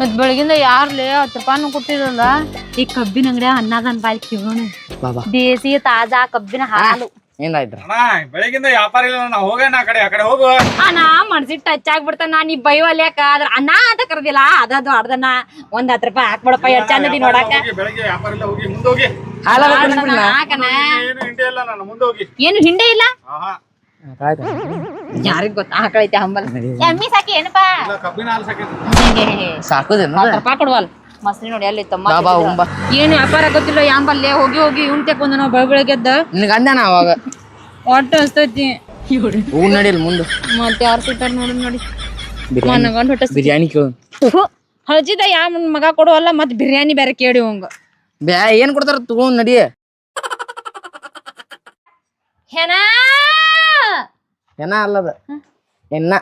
ಮತ್ ಬೆಳಗಿಂದ ಯಾರ್ಲೇ 10 ರೂಪಾಯಿನೂ ಕೊಟ್ಟಿರಲ್ಲ. ಈ ಕಬ್ಬಿನ ಅಂಗಡಿ ಅನ್ನದನ್ ಬಾಯ್ ಕಿವೋಣ ದೇಸಿ ತಾಜಾ ಕಬ್ಬಿನ ಹಾಲು. ಏನಾಯ್ತು ಬೆಳಗಿಂದ ವ್ಯಾಪಾರ ಇಲ್ಲ. ನಾ ಹೋಗೋಣ ಆ ಕಡೆ ಹೋಗು. ನಾ ಮನ್ಸಿಗೆ ಟಚ್ ಆಗ್ಬಿಡ್ತಾನ. ನೀ ಬೈವಲ್ಯಾಕ ಅದ್ರ ಅನ್ನ ಅಂತ ಕರ್ದಿಲ್ಲ ಅದದು ಅರ್ಧನ 10 ರೂಪಾಯಿ ಹಾಕ್ಬಿಡಪ್ಪ. ಎಷ್ಟ್ ಚಂದದಿ ನೋಡಾಕ. ಬೆಳಗ್ಗೆ ವ್ಯಾಪಾರ ಇಲ್ಲ, ಹೋಗಿ ಮುಂದೆ ಹೋಗಿ. ಏನು ಹಿಂಡೆ ಇಲ್ಲ ಯಾರಿಗ್ ಗೊತ್ತ ಆಕಳೈತೆ ಹಂಬಲ್ ಎಮ್ಮಿ ಸಾಕಿ ಏನಪ್ಪಾ ರೂಪಾಯಿ ಕೊಡ್ವಲ್ ಮಸ್ರಿ ನೋಡಿ ಅಲ್ಲಿ ಏನು ವ್ಯಾಪಾರ ಗೊತ್ತಿಲ್ಲ ಯಾಂಬಲ್ಲೇ ಹೋಗಿ ಹೋಗಿ ಉಂಟೆಕ್ ಬಂದ ನಾವು ಬೆಳಗ್ಗೆದ್ದ ಅಂದಾನ ಅವಾಗ ಒಟ್ಟು ಅನ್ಸ್ತೈತಿ ನಡಿಲ್ ಮುಂದೆ ಮತ್ತೆ ಯಾರು ಸಿಗ್ತಾರ ನೋಡಿ ಬಿರಿಯಾನಿ ಕೇಳು ಹಳಜಿದ ಯಾ ಮಗ ಕೊಡುವಲ್ಲ ಮತ್ ಬಿರಿಯಾನಿ ಬೇರೆ ಕೇಳಿ ಹಂಗ ಏನ್ ಕೊಡ್ತಾರ ತಗೊಂಡ್ ನಡಿ ಏನ ಅಲ್ಲದ ಎನ್ನ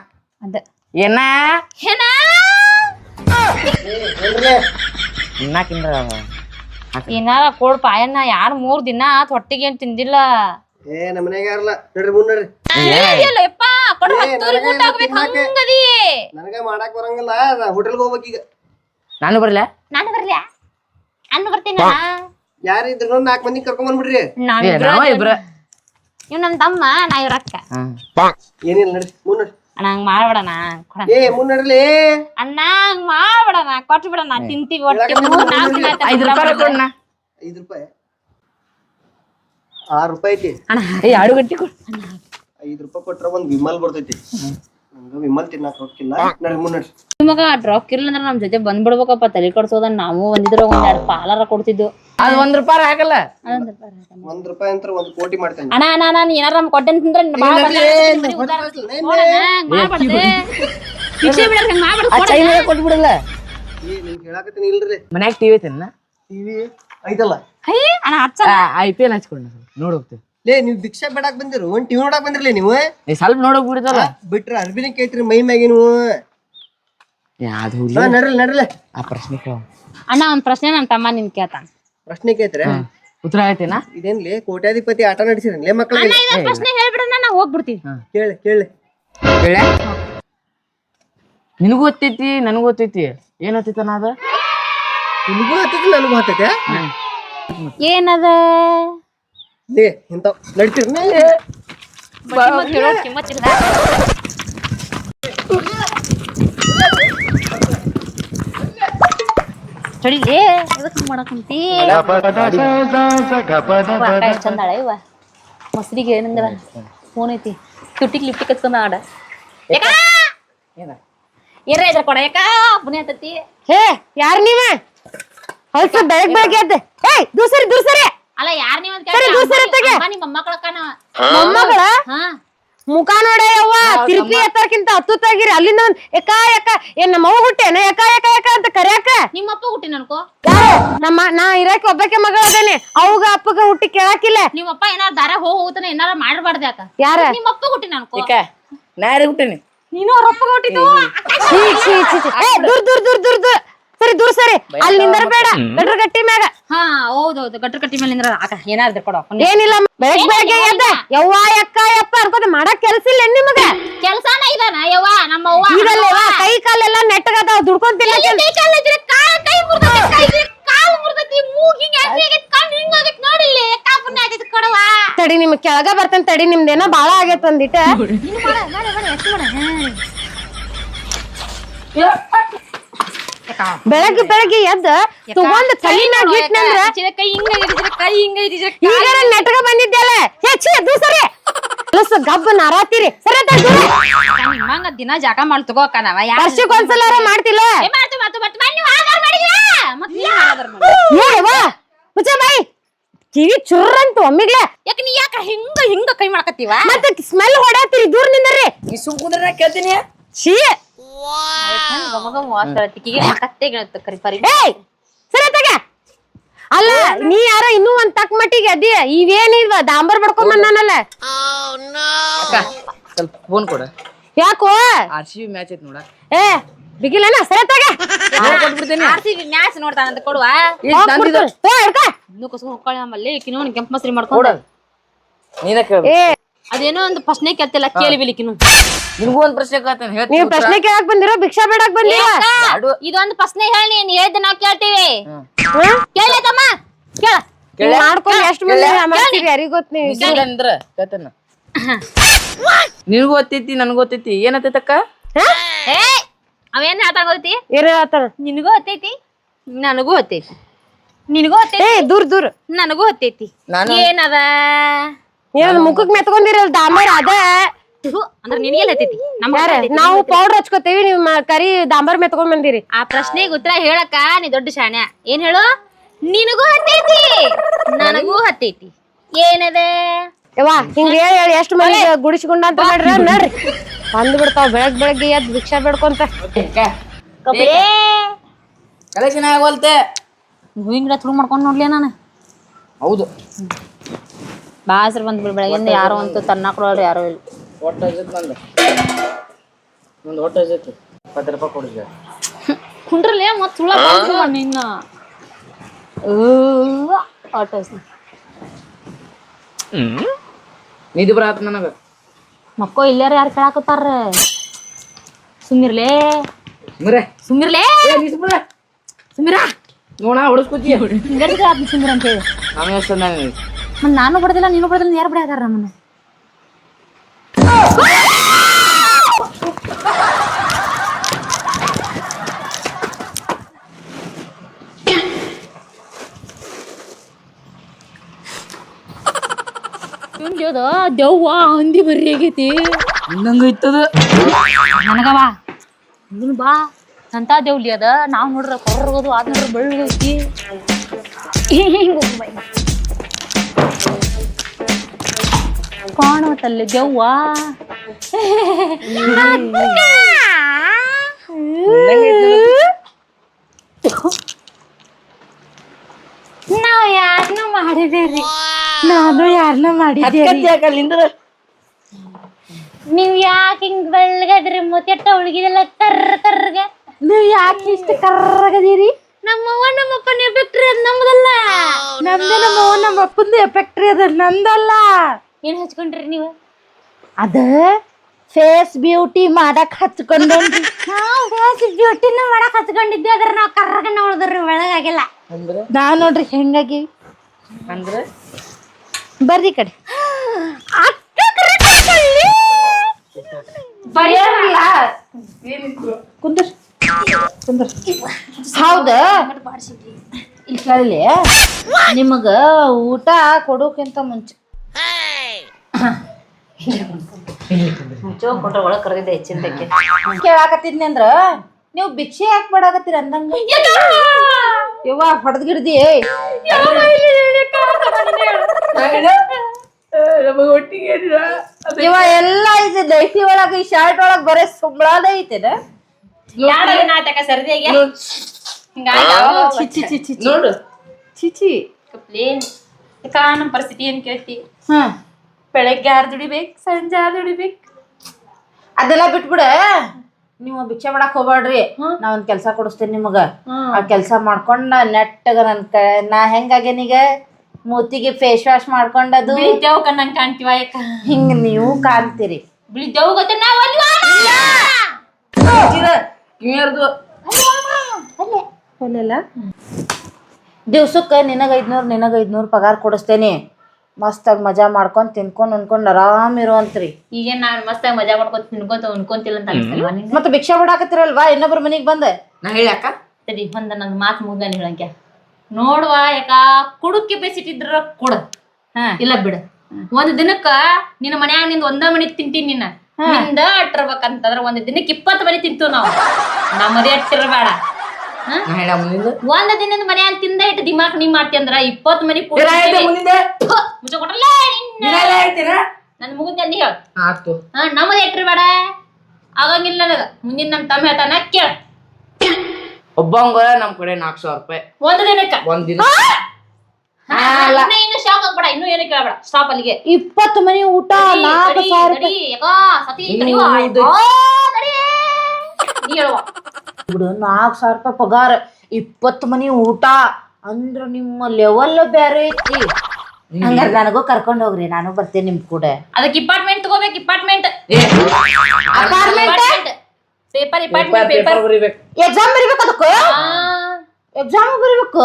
ಅದ ಏನ ಏನಾರ ಕೊಡ್ ಪಾಯನ್ನ ಯಾರು 3 ದಿನ ಹೊಟ್ಟಿಗೆ ಏನ್ ತಿಂದಿಲ್ಲ. ನಮ್ಮ ಮನೆಯಾಗ ಯಾರಲ್ಲ ನಡ್ರಿ ಮುಂದ್ ನಡ್ರಿ. ನನಗ ಮಾಡಾಕ್ ಬರಂಗಿಲ್ಲ, ಹೋಟೆಲ್ಗೆ ಹೋಗ್ಬೇಕ ಈಗ. ನಾನು ಬರ್ಲ ನಾನು ಬರ್ತೀನಿ. ಯಾರಿದ್ರು 4 ಮಂದಿ ಕರ್ಕೊಂಡ್ ಬಂದ್ಬಿಡ್ರಿ. ಇವ್ ನಮ್ ತಮ್ಮ ನಾ ಇವ್ರಕ್ಕ. ಏನಿಲ್ಲ ನಡ್ರಿ ಮುಂದ್ ನಡ್ರಿ. ಅಣ್ಣ ಹಂಗ ಮಾಡ್ಬೇಡಣ ಮುಂದ್ ನಡ್ರಿ ಅಣ್ಣ ಹಂಗ ಮಾಡ್ಬೇಡಣ ಕೊಟ್ಟು ಬಿಡಣ ತಿಂತೀವಿ ಒಟ್ಟಿಗೆ 5 ರೂಪಾಯಿ ಕೊಡ್ನ. 5 ರೂಪಾಯಿ 6 ರೂಪಾಯಿ ಐತಿ ಅಣ್ಣ. 2 ಗಂಟೆ ಕೊಡ್. 5 ರೂಪಾಯಿ ಕೊಟ್ರ ಒಂದ್ ವಿಮಲ್ ಬರ್ತೈತಿ. ನಂಗ ವಿಮಲ್ ತಿನ್ನಾಕ ರೊಕ್ಕಿಲ್ಲ. ನಡ್ರಿ ಮುಂದ್ ನಡ್ರಿ. ನಿಮಗ ರೊಕ್ಕ ಇಲ್ಲ ಅಂದ್ರೆ ನಮ್ ಜೊತೆ ಬಂದ್ಬಿಡ್ಬೇಕಪ್ಪ. ತಲೆ ಕಡ್ಸೋದ ನಾವು ಒಂದಿದ್ರ 1-2 ಪಾಲಾರ ಕೊಡ್ತಿದ್ವು. ಅದು 1 ರೂಪಾಯಿ ಹಾಕಲ್ಲ. 1 ರೂಪಾಯಿ ಅಂತ 1 ಕೋಟಿ ಮಾಡ್ತೇನೆ. ಅಣ್ಣ ನಾನು ಏನಾರ ನಮ್ ಕೊಟ್ಟೆ ಅಂತಂದ್ರೆ ಕೊಟ್ಬಿಡಲ್ಲ. ನಿಮ್ಗೆ ಹೇಳಾಕತ್ತೀನಿ ಇಲ್ರಿ. ಮನ್ಯಾಗ ಟಿವಿ ಐತೇನ? ಟಿವಿ ಐತಲ್ಲ. IPL ಹಚ್ಕೊಂಡ ನೋಡ್ ಹೋಗ್ತೇವೆ. ನೀವ್ ಭಿಕ್ಷಾ ಬೇಡಾಕ್ ಬಂದಿರು ಒಂದ್ ಟಿವಿ ನೋಡಾಕ್ ಬಂದಿರ್ಲಿ ನೀವು. ಸ್ವಲ್ಪ ನೋಡಕ್ ಬಿಡ್ತಲ್ಲ ಬಿಟ್ರ ಅರ್ಬಿನ ಕೇಳ್ತೀರಿ ಮೈ ಮ್ಯಾಗಿ ನೀವು. ನಡ್ರಿ ಆ ಪ್ರಶ್ನೆ ಕೇಳ ಅಣ್ಣ. ಒಂದ್ ಪ್ರಶ್ನೆ ನನ್ ತಮ್ಮ ನಿನ್ ಕೇಳ್ತಾನ. ಪ್ರಶ್ನೆ ಕೇಳ್ತೀರ? ಉತ್ತರ ಆಯ್ತೇನಾ? ಇದೇನ್ಲಿ ಕೋಟ್ಯಾಧಿಪತಿ ಆಟ ನಡೆಸಿರನ್ಲೇ ಮಕ್ಕಳಿಗೆ? ಪ್ರಶ್ನೆ ಹೇಳ್ಬಿಡೋಣ ನಾವು ಹೋಗ್ಬಿಡ್ತೀವಿ. ಕೇಳಿ ನಿನಗೂ ಗೊತ್ತೈತಿ ನನಗೂ ಗೊತ್ತೈತಿ. ಏನ್ ಗೊತ್ತೈತನ ಅದ? ನಿನಗೂ ಹತ್ತೈತಿ ನನಗೂ ಹತ್ತೈತೆ. ಏನದ ಇಂತಾವ್ ನಡ್ತೀರಿ ಚಡಿಲೇ ಇವತ್ತು ಮಾಡಕಂತಿ ಚಂದಾಳ ಇವ ಮಸ್ರಿಗೆ ಏನಂದ್ರ ಫೋನ್ ಐತಿ ತುಟ್ಟಿಗೆ ಲಿಪ್ಟಿಕ್ ಹಚ್ಕೊಂಡ ಆಡ ಏರ ಇದ್ರ ಕೊಡ ಯಾಕ ಪುಣ್ಯ ಹತ್ತತಿ. ಹೇ ಯಾರ್ ನೀವ? ಹೊಲ್ಸ ಬೆಳಗ್ ಬೆಳಗ್ಗೆ ಎದ್ದ ದೂಸರಿ ಅಲ್ಲ ಯಾರ್ ನೀವ್ ನಿಮ್ಮ ಮೊಮ್ಮಕ್ಕಳಕ್ಕನ ಮೊಮ್ಮಗಳ ಮುಖ ನೋಡ ಯವ್ವ ತಿರುಪಿ ಎತ್ತರಕ್ಕಿಂತ ಹತ್ತುತ್ತಾಗಿರಿ. ಅಲ್ಲಿಂದ ಒಂದ್ ಎಕ ಏನ್ ನಮ್ಮ ಅವ್ವ ಹುಟ್ಟೇನ ಎಕ ಅಂತ ಕರ್ಯಾಕ? ನಿಮ್ಮಪ್ಪ ಹುಟ್ಟಿ ನನ್ಕೋ ನಾ ಇರಾಕ ಒಬ್ಬಕ್ಕೆ ಮಗಳ ಅದೇನೆ. ಅವ್ಗ ಅಪ್ಪಗ ಹುಟ್ಟಿ ಕೇಳಾಕಿಲ್ಲ. ನಿಮ್ಮಪ್ಪ ಏನಾರ ದಾರ ಹೋಗ್ತಾನೆ ಏನಾರ ಮಾಡ್ಬಾರ್ದ ಯಾಕ? ಯಾರ? ನಿಮ್ಮಪ್ಪ ಹುಟ್ಟಿ ನನ್ಕೋ ನಾರೇ ಹುಟ್ಟೇನಿ. ನೀನು ಅವ್ರ ಅಪ್ಪಗ ಹುಟ್ಟಿದ್ದು. ದೂರ ಸರಿ ದೂರ ಸರಿ. ಅಲ್ಲಿ ನಿಂದರ ಬೇಡ ಗಟ್ರ ಗಟ್ಟಿ ಮ್ಯಾಗ. ಹೌದೌದು ಗಟ್ರ ಕಟ್ಟಿ ಮೇಲೆ ನಿಂದ್ರ ಆಕ ಏನಾರ ಕೊಡ. ಏನಿಲ್ಲ ಬೆಳಗ್ಗೆ ಎದ್ದ ಯವ್ವ ಯಕ್ಕ ಯಪ್ಪ ಅನ್ಕೋತ ಮಾಡಕ್ ಕೆಲ್ಸ ಇಲ್ಲ ನಿಮಗ? ಕೆಲ್ಸಾನ ಇದಾನ ಯವ್ವ ನಮ್ಮ ಅವ್ವ ಇದಲ್ಲೇವ ಕೈ ಕಾಲೆಲ್ಲ ನೆಟ್ಟಗದಾವ ದುಡ್ಕೊಂತಿಲ್ಲ. ತಡಿ ನಿಮ್ ಕೆಳಗ ಬರ್ತೇನೆ ತಡಿ. ನಿಮ್ದೇನೋ ಬಾಳ ಆಗೇತ್ ಒಂದಿಟ. ಬೆಳಗ್ಗೆ ಎದ್ದ ತಗೊಂಡ್ ತಲಿನಾಗ ಇಟ್ನಂದ್ರ ಈಗ ನೆಟ್ಗ ಬಂದಿದ್ದೆಲ್ಲ ಹೆಚ್ಚಿ ದೂಸರಿ ಗಬ್ಬ ನಾರಾತಿರಿ. ಹಂಗ ದಿನ ಜಾಗ ಮಾಡಿ ತಗೋಕ ನಾವ ವರ್ಷಕ್ಕೊಂದ್ಸಲ ಮಾಡ್ತಿಲ್ಲ. ಬಾಯಿ ಕಿವಿ ಚುರ್ರಂತ ಒಮ್ಮಿಗ್ಲೆ. ಯಾಕ ನೀ ಯಾಕ ಹಿಂಗ ಕೈ ಮಾಡಕತ್ತೀವ? ಮತ್ತೆ ಸ್ಮೆಲ್ ಹೊಡಾತಿರಿ ದೂರ ನಿಂದ್ರಿ. ಈ ಸುಮ್ ಕುಂದ್ರ ಕೇಳ್ತೀನಿ. ಛೀ ಅಲ್ಲ ನೀ ಯಾರ ಇನ್ನೂ ಒಂದ್ ತಕ್ ಮಟ್ಟಿಗೆ ಅದಿ. ಇವೇನಿಲ್ವ ಡಾಂಬರ್ ಬಡ್ಕೊಂಡ್ ಬಂದಾನಲ್ಲ. ಸ್ವಲ್ಪ ಫೋನ್ ಕೊಡ. ಯಾಕೋ RCB ಮ್ಯಾಚ್ ಐತಿ ನೋಡ. ಬಿಗಿಲೇನ ಸರತಾಗ ಮ್ಯಾಚ್ ನೋಡ್ತಾನಂತ ಕೊಡುವ. ನಮ್ಮಲ್ಲಿ ಕಿನ್ನು ಕೆಂಪು ಮಸ್ರಿ ಮಾಡ್ಕೊಂಡು ನೀನ ಅದೇನೋ ಒಂದು ಪ್ರಶ್ನೆ ಕೇಳ್ತಿಲ್ಲ ಕೇಳಿ ಬಿಲಿಕಿನು ನಿನಗೂ ಒಂದ್ ಪ್ರಶ್ನೆ ಕೇಳ್ತೇನೆ ನೀವ್ ಹೇಳ್ತೀನಿ ಪ್ರಶ್ನೆ ಕೇಳಕ್ ಬಂದಿರೋ ಭಿಕ್ಷಾ ಬೇಡಕ್ ಬಂದಿರೋ ಇದೊಂದು ಪ್ರಶ್ನೆ ಹೇಳಿ ನೀನ್ ಹೇಳ್ದ ನಾ ಕೇಳ್ತೀವಿ ಕೇಳಿ ತಮ್ಮ ಕೇಳ ಮಾಡ್ಕೊಂಡು ಎಷ್ಟ್ ಮಂದಿ ಮಾಡ್ತೀರಿ ಯಾರಿಗ್ ಗೊತ್ತ ನೀವ್ ಅಂದ್ರ ಕೇಳ್ತೇನ ನಿನಗೂ ಗೊತ್ತೈತಿ ನನಗೂ ಗೊತ್ತೈತಿ ಏನತ್ತೈತಕ್ಕ ಏ ಅವೇನ್ ಹೇಳ್ತಾನ ಗೊತ್ತಿ ಏನ್ ಹೇಳ್ತಾನ ನಿನಗೂ ಹೊತ್ತೈತಿ ನನಗೂ ಹೊತ್ತೈತಿ ನಿನಗೂ ಹೊತ್ತೈತಿ ಏ ದೂರ್ ನನಗೂ ಹೊತ್ತೈತಿ ನಾನು ಏನದ ಏನ್ ಮುಖಕ್ ಮೆತ್ಕೊಂಡಿರಲ್ ಡಾಂಬರ್ ಅದ ಅಂದ್ರ ನಿನಗೆಲ್ಲ ಹತ್ತೈತಿ ನಾವು ಪೌಡರ್ ಹಚ್ಕೋತೇವಿ ನೀವ್ ಕರಿ ಡಾಂಬರ್ ಮೆತ್ಕೊಂಡ್ ಬಂದಿರಿ ಆ ಪ್ರಶ್ನೆಗೆ ಉತ್ತರ ಹೇಳಕ್ಕ ನೀ ದೊಡ್ಡ ಶಾಣ್ಯ ಏನ್ ಹೇಳು ನಿನಗೂ ಹತ್ತೈತಿ ನನಗೂ ಹತ್ತೈತಿ ಏನದ ಯವ್ವಾ ಹಿಂಗ ಹೇಳಿ ಎಷ್ಟ್ ಮಂದಿ ಗುಡಿಸ್ಕೊಂಡ ಅಂತ ಮಾಡ್ರಿ ನಡ್ರಿ ಬಂದ್ ಬಿಡ್ತಾವ ಬೆಳಗ್ಗೆ ಎದ್ದು ಭಿಕ್ಷಾ ಬೇಡ್ಕೊಂತ ಕಲೆಕ್ಷನ್ ಆಗೋಲ್ತೆ ಹೂವಿನ ಗಿಡ ತುಳು ಮಾಡ್ಕೊಂಡು ನೋಡ್ಲಿ ನಾನು ಹೌದು ಬಾಸ್ರ ಬಂದ್ ಬೆಳಗ್ಗೆಯಿಂದ ಯಾರೋ ಅಂತೂ ತನ್ನಾಕೊಳೋರು ಯಾರೋ ಇಲ್ಲ ಒಟ್ಟು ಐತಿ ನಂದು ಒಂದು ಒಟ್ಟು ಐತಿ 20 ರೂಪಾಯಿ ಕೊಡಿದ್ದೆ ಕುಂಡ್ರಲ್ಲೇ ಮತ್ ತುಳ ನಿನ್ನ ಆಟೋ ನಿಧಿ ಬರಾತ್ ನನಗ ಮಕ್ಕೋ ಇಲ್ಲಾರ ಯಾರು ಕೇಳಾಕತ್ತಾರ ಸುಮ್ಮಿರ್ಲೇ ಮರೆ ಸುಮ್ಮಿರ್ಲೇ ಸುಮ್ಮಿರ ನೋಡ ಹೊಡಸ್ಕೊತಿ ಸುಮ್ಮಿರ ಅಂತ ಹೇಳಿ ನಾನು ಎಷ್ಟು ನನಗೆ ಮತ್ ನಾನು ಬಡದಿಲ್ಲ ನೀನು ಬಡದಿಲ್ಲ ಯಾರು ಬಿಡಾತಾರ ನಮ್ಮನ್ನ ದೆವ್ವ ಹಂದಿ ಬರ್ರಿ ಆಗೈತಿ ಇನ್ನಂಗೈತದ ನನಗವ ಇದನ್ ಬಾ ಅಂತ ದೇವ್ಲಿ ಅದ ನಾವ್ ನೋಡ್ರ ಕೊರ್ರಗೋದು ಅದ್ ನೋಡ್ರ ಬೆಳ್ಳಗೈತಿ ಕಾಣುತ್ತಲ್ಲ ದೆವ್ವ ನಾವ್ ಯಾರನ್ನ ಮಾಡಿದೇರಿ ನಾನು ಯಾರನ್ನ ಮಾಡಿದ್ದೆ ನೀವ್ ಯಾಕೆ ಹಿಂಗ್ ಬೆಳ್ಳಗದ್ರಿ ಮುತ್ತೆಟ್ಟ ಉಳ್ಗಿದೆಲ್ಲ ಕರ್ರಗೆ ನೀವ್ ಯಾಕೆ ಇಷ್ಟ ಕರ್ರಗದಿರಿ ನಮ್ಮವ್ವ ನಮ್ಮಪ್ಪನ ಎಫೆಕ್ಟ್ರಿ ಅದ್ ನಮ್ದಲ್ಲ ನಮ್ದು ನಮ್ಮವ್ವ ನಮ್ಮ ಅಪ್ಪಂದು ಎಫೆಕ್ಟ್ರಿ ಅದ ನಂದಲ್ಲ ಏನ್ ಹಚ್ಕೊಂಡ್ರಿ ನೀವು ಅದ ಫೇಸ್ ಬ್ಯೂಟಿ ಮಾಡಕ್ ಹಚ್ಕೊಂಡ್ರಿ ನಾವು ಫೇಸ್ ಬ್ಯೂಟಿನ ಮಾಡಕ್ ಹಚ್ಕೊಂಡಿದ್ವಿ ಅದ್ರ ನಾವ್ ಕರ್ರಗ ನೋಡಿದ್ರಿ ಒಳಗಾಗಿಲ್ಲ ಅಂದ್ರೆ ನಾವ್ ನೋಡ್ರಿ ಹೆಂಗಾಗಿ ಅಂದ್ರೆ ಬರ್ರಿ ಕಡೆ ಕುಂದ್ರ ಹೌದ ಇಲ್ಲಿ ಕೇಳಲಿ ನಿಮಗ ಊಟ ಕೊಡೋಕ್ಕಿಂತ ಮುಂಚೆ ಕೊಟ್ರ ಒಳಗ್ ಕರೆದಿದ್ದೆ ಹೆಚ್ಚಿನದಕ್ಕೆ ಕೇಳಾಕತ್ತಿದ್ನಿ ಅಂದ್ರ ನೀವು ಭಿಕ್ಷೆ ಯಾಕೆ ಬಡಾಕತ್ತೀರಿ ಅಂದಂಗ ಯವ್ವ ಹೊಡೆದ್ಗಿಡ್ದಿ ಇವ ಎಲ್ಲ ಐತಿ ದೈತಿ ಒಳಗ ಈ ಶರ್ಟ್ ಒಳಗ ಬರೇ ಸುಂಬಳಾದ ಐತೆನ ನಾಟಕ ಸರ್ದಿಯಾಗಿ ನೋಡು ಚಿಚಿ ನಮ್ಮ ಪರಿಸ್ಥಿತಿ ಏನ್ ಕೇಳ್ತಿ ಹ ಬೆಳಗ್ಗೆ 6 ದುಡಿಬೇಕು ಸಂಜೆ 6 ದುಡಿಬೇಕು ಅದೆಲ್ಲ ಬಿಟ್ಬಿಡ ನೀವು ಭಿಕ್ಷೆ ಮಾಡಕ್ ಹೋಗ್ಬೇಡ್ರಿ ನಾ ಒಂದ್ ಕೆಲ್ಸ ಕೊಡಿಸ್ತೇನೆ ನಿಮಗ ಆ ಕೆಲ್ಸ ಮಾಡ್ಕೊಂಡ ನೆಟ್ಟಗ ನಾ ಹೆಂಗಾಗೇನೀಗ ಮೂತಿಗೆ ಫೇಸ್ ವಾಶ್ ಮಾಡ್ಕೊಂಡದು ಬಿಳಿದೇವ್ ಕಣ್ಣಂಗ್ ಕಾಣ್ತೀವ ಯಾಕ ಹಿಂಗ ನೀವು ಕಾಣ್ತೀರಿ ಬಿಳಿದೇವ್ ಗೊತ್ತ ನಾವ್ ಕಿವಿಯರ್ದು ಅಲ್ಲೆಲ್ಲ ದಿವ್ಸಕ್ಕ ನಿನಗ 500 ಪಗಾರ ಕೊಡಿಸ್ತೇನಿ ಮಸ್ತಾಗಿ ಮಜಾ ಮಾಡ್ಕೊಂಡ್ ತಿನ್ಕೊಂಡ್ ಉಣ್ಕೊಂಡ್ ಆರಾಮ್ ಇರುವಂತ್ರಿ ಈಗೇನ್ ನಾನ್ ಮಸ್ತಾಗಿ ಮಜಾ ಮಾಡ್ಕೊಂತ ತಿನ್ಕೊಂತ ಉಣ್ಕೊಂತಿಲ್ಲ ಅಂತ ಅನ್ಸ್ತಲ್ವಾ ನಿಂಗೆ ಮತ್ತೆ ಭಿಕ್ಷೆ ಬಿಡಾಕತ್ತಿರಲ್ವಾ ಇನ್ನೊಬ್ರ ಮನಿಗ್ ಬಂದ ನಾ ಹೇಳ್ಯಾಕ ಸರಿ ಒಂದ ನಂದ್ ಮಾತು ಮುಗ್ದ ಹೇಳಂಕ ನೋಡುವ ಯಾಕ ಕುಡುಕ್ ಕೆಪಾಸಿಟಿದ್ರ ಕೊಡ ಇಲ್ಲ ಬಿಡ ಒಂದ್ ದಿನಕ್ಕ ನಿನ್ನ ಮನ್ಯಾಗ ನಿಂದ ಒಂದ ಮನಿ ತಿಂತೀನಿ ನಿನ್ನ ನಿಂದ ಅಟ್ಟಿರ್ಬೇಕಂತಂದ್ರ ಒಂದ್ ದಿನಕ್ಕೆ 20 ಮನಿ ತಿಂತೀವ್ ನಾವು ನಮ್ಮದೇ ಅಟ್ಟಿರ್ಬೇಡ ನಾ ಹೇಳ ಮುಂದಿಂದ ಒಂದ್ ದಿನದ ಮನ್ಯಾಗ ತಿಂದ ಇಟ್ಟು ದಿಮಾಕ್ ನೀ ಮಾಡ್ತಿ ಅಂದ್ರ 20 ಮನಿ ಮುಂದಿಂದ ಮುಚ್ಚ ಕೊಟ್ರಲ್ಲ ನನ್ ಮುಗಿದ ಅಂದಿ ಹೇಳ ಆತು ನಮ್ಮದೇ ಇಟ್ಟಿರ್ಬೇಡ ಆಗಂಗಿಲ್ಲ ನನಗ ಮುಂದಿನ ನಮ್ ತಮ್ಮ ಹೇಳ್ತಾನ ಕೇಳ ಒಬ್ಬಂಗ ನಮ್ ಕಡೆ 400 ರೂಪಾಯಿ ಒಂದ್ ದಿನಕ್ಕ ಒಂದ್ ದಿನ ಇನ್ನು ಶಾಪ್ ಆಗ್ಬೇಡ ಇನ್ನು ಏನು ಕೇಳಬೇಡ ಸ್ಟಾಪ್ ಅಲ್ಲಿಗೆ 20 ಮನಿ ಊಟ 4,000 ರೂಪಾಯಿ ಬಿಡು 4,000 ರೂಪಾಯಿ ಪಗಾರ 20 ಮನಿ ಊಟ ಅಂದ್ರ ನಿಮ್ಮ ಲೆವೆಲ್ ಬ್ಯಾರೆ ಐತಿ ಹಂಗಾರ ನನಗೂ ಕರ್ಕೊಂಡ್ ಹೋಗ್ರಿ ನಾನು ಬರ್ತೇನೆ ನಿಮ್ ಕೂಡ ಅದಕ್ಕೆ ಅಪಾರ್ಟ್ಮೆಂಟ್ ತಗೋಬೇಕು ಬರ್ಬೇಕು department apartment paper paper department paper paper ಬರಿಬೇಕು. ಎಕ್ಸಾಮ್ ಬರಿಬೇಕು ಅದಕ್ಕ ಎಕ್ಸಾಮ್ ಬರಿಬೇಕು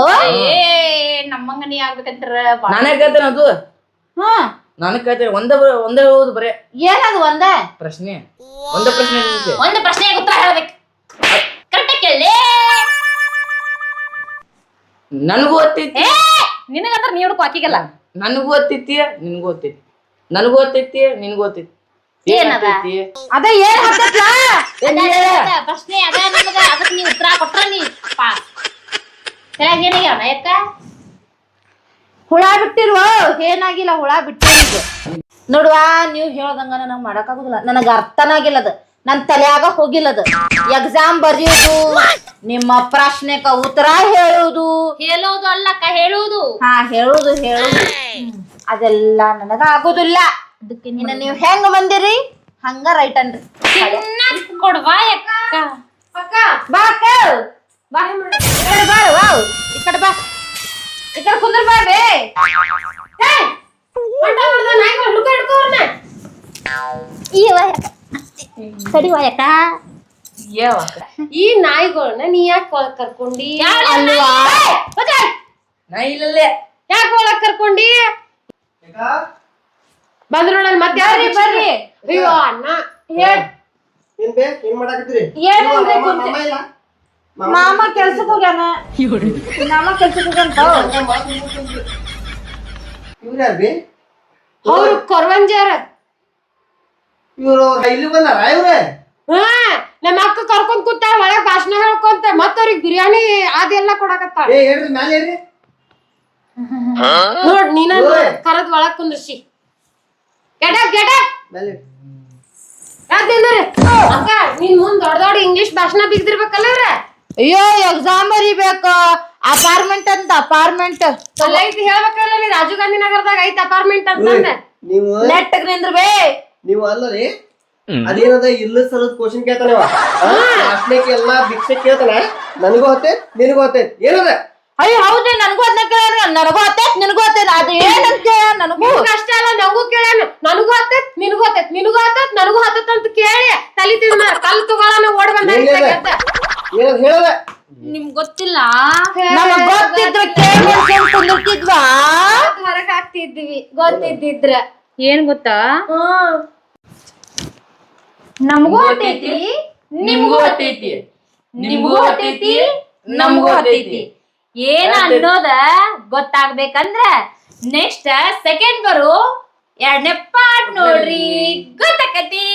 ನಮ್ಮಂಗ ನೀ ಆಗ್ಬೇಕಂತ ನಾನೇ ಕೇಳ್ತೇನೆ ಅದು ಹಾ ನಾನೇ ಕೇಳ್ತೇನೆ ಒಂದೇ ಹೋಗುದು ಬರೇ ಏನದು ಒಂದ ಪ್ರಶ್ನೆ ಒಂದೇ ಪ್ರಶ್ನೆ ನಿಂತೆ. ಒಂದು ಪ್ರಶ್ನೆಗೆ ಉತ್ತರ ಹೇಳ್ಬೇಕು ಕರೆಕ್ಟ್ ಕೇಳಿ ನನಗೂ ಓದ್ತೈತಿ ನಿನಗಂದ್ರ ನೀ ಹುಡುಕು ಹಾಕಿಗಲ್ಲ ನನಗೂ ಓದ್ತೈತಿ ನಿನಗೂ ಓದ್ತೈತಿ ನನಗೂ ಓದ್ತೈತಿ ನಿನಗೂ ಓದ್ತೈತಿ ಏನದ? ಅದ ಏನ್ ಹತ್ತತ್ಲ ಪ್ರಶ್ನೆ ಅದ ನಮಗ ಅದಕ್ಕೆ ನೀ ಉತ್ತರ ಕೊಟ್ರ ನೀ ಪಾಸ್ ಏನಾಗ್ಯಾವ ನಾಯಕ ಹುಳ ಬಿಟ್ಟಿರುವ ಏನಾಗಿಲ್ಲ ಹುಳ ಬಿಟ್ಟಿರುವ ನೋಡುವ ನೀವ್ ಹೇಳ್ದಂಗ ನನಗ್ ಮಾಡಕ್ಕಾಗುದಿಲ್ಲ ನನಗ ಅರ್ಥನಾಗಿಲ್ಲ ಅದು ನನ್ ತಲೆಯಾಗ ಹೋಗಿಲ್ಲದ ಎಕ್ಸಾಮ್ ಬರೆಯುವುದು ನಿಮ್ಮ ಪ್ರಶ್ನೆಕ ಉತ್ತರ ಹೇಳುವುದು ಹೇಳೋದು ಅಲ್ಲಕ್ಕ ಹೇಳುವುದು ಹಾ ಹೇಳುದು ಅದೆಲ್ಲ ನನಗ ಆಗುದಿಲ್ಲ ಅದಕ್ಕೆ ನೀವ್ ಹೆಂಗ್ ಬಂದಿರಿ ಹಂಗ ರೈಟ್ ಅನ್ರಿ ಕೊಡ್ವಾ ಅಕ್ಕ ಬಾ ಅಕ್ಕ. ಬಾ ಈ ಕಡೆ ಬಾ ವಾವ್ ಈ ಕಡೆ ಬಾ ಈ ಕಡೆ ಕುಂದ್ರ ಬಾ ಬೇ ಸರಿ ವಾಯಕ್ಕ ಈ ನಾಯಿಗಳನ್ನ ನೀ ಯಾಕೆ ಒಳಗ್ ಕರ್ಕೊಂಡಿ ಅಲ್ವಾ ನಾ ಇಲ್ಲಲ್ಲೇ ಯಾಕೆ ಒಳಗ್ ಕರ್ಕೊಂಡಿ ಬಂದ್ರು ನೋಡಲ್ ಮತ್ತೆ ಬರ್ರಿ ಬರ್ರಿ ಅಯ್ಯೋ ಅಣ್ಣ ಹೇಳ್ ಏನ್ ಬೇ ಏನ್ ಮಾಡಾಕತ್ತೀರಿ? ಏನಿಲ್ರಿ ಮಾಮ, ಕುಂತಿ- ಮಾಮ ಇಲ್ಲ? ಮಾಮ ಕೆಲ್ಸಕ್ ಹೋಗ್ಯಾನ ಮಾಮ ಕೆಲ್ಸಕ್ ಹೋಗ್ಯಾನ ಇವ್ರು ಯಾರ್ ಬೇ? ಅವ್ರು ಕೊರವಂಜಾರ ಇವ್ರು ಇಲ್ಲಿ ಬಂದಾರ ಇವ್ರೆ? ಹಾ ನಮ್ಮ ಅಕ್ಕ ಕರ್ಕೊಂಡ್ ಕೂತಾಳ ಒಳಗ್ ಭಾಷಣ ಹೇಳ್ಕೊಂತ ಮತ್ತ ಅವ್ರಿಗೆ ಬಿರಿಯಾನಿ ಅದೆಲ್ಲ ಕೊಡಕತ್ತಾಳ ಏ ಹೇಳ್ರಿ ಮ್ಯಾಲೆ ಹೇಳ್ರಿ. ನೋಡ್ ನೀನ ಕರದ್ ಒಳಗ್ ಕುಂದ್ರಿಸಿ ಗೆಟಪ್ ಮ್ಯಾಲೆ ಹೇಳ್ರಿ. ಅಕ್ಕ ನೀನ್ ಮುಂದ್ ದೊಡ್ಡ ಇಂಗ್ಲಿಷ್ ಭಾಷಣ ಬಿಗ್ದಿರ್ಬೇಕಲ್ಲ ಇವ್ರ ಅಯ್ಯೋ ಎಕ್ಸಾಮ್ ಬರೀಬೇಕ ಅಪಾರ್ಟ್ಮೆಂಟ್ ಅಂತ ಅಪಾರ್ಟ್ಮೆಂಟ್ ಅಲ್ಲ ಐತಿ ಹೇಳ್ಬೇಕಲ್ಲ ನೀ ರಾಜೀವ್ ಗಾಂಧಿ ನಗರದಾಗ ಐತಿ ಅಪಾರ್ಟ್ಮೆಂಟ್ ಅಂತಂದ ನೀವು ನೆಟ್ಟಗ್ ನಿಂದ್ರ ಬೇ ನೀವು ಅಲ್ಲರಿ ಅದೇನದ ಇಲ್ಲ ಸಲದ ಕ್ವಶನ್ ಕೇಳ್ತಾನೆ ಅಷ್ಟಕ್ಕೆ ಎಲ್ಲಾ ಭಿಕ್ಷೆ ಕೇಳ್ತಾನ ನನಗೂ ಹೊತ್ತೆ ನಿನಗೂ ಹೊತ್ತೆ ಏನದ ಅಯ್ಯೋ ಹೌದ್ರಿ ನನಗೂ ಅದನ್ನ ಕೇಳ ನನಗೂ ಹತ್ತೈತ್ ನಿನಗೂ ಹತ್ತೈತ್ ಅದು ಏನಂತ ನನಗೂ ನಿಮ್ಗ ಅಷ್ಟೇ ಅಲ್ಲ ನಂಗೂ ಕೇಳ್ಯಾನ ನನಗೂ ಹತ್ತತ್ ನಿನಗೂ ಹತ್ತತ್ ನಿನಗೂ ಹತ್ತತ್ ನನಗೂ ಹತ್ತತ್ ಅಂತ ಕೇಳಿ ತಲಿ ತಿಂದ ಕಲ್ ತಗೊಳನ ಓಡ್ ಬಂದ ಏನದ ಹೇಳದ ನಿಮ್ಗ್ ಗೊತ್ತಿಲ್ಲ ನಮಗ್ ಗೊತ್ತಿದ್ರ ಕೇಳ್ಕೊಂಡ್ ಕುಂದಿರ್ತಿದ್ವಾ ಹೊರಗ್ ಹಾಕ್ತಿದ್ವಿ ಗೊತ್ತಿದ್ದಿದ್ರ ಏನ್ ಗೊತ್ತಾ ನಮಗೂ ಗೊತ್ತೈತಿ ನಿಮ್ಗೂ ಓದ್ತೈತಿ ನಿಮ್ಗೂ ಗೊತ್ತೈತಿ ನಮಗೂ ಗೊತ್ತೈತಿ ಏನ ಅನ್ನೋದ ಗೊತ್ತಾಗ್ಬೇಕಂದ್ರ ನೆಕ್ಸ್ಟ್ ಸೆಕೆಂಡ್ ಬರು 2ನೇ ಪಾರ್ಟ್ ನೋಡ್ರಿ ಗೊತ್ತಾಕತಿ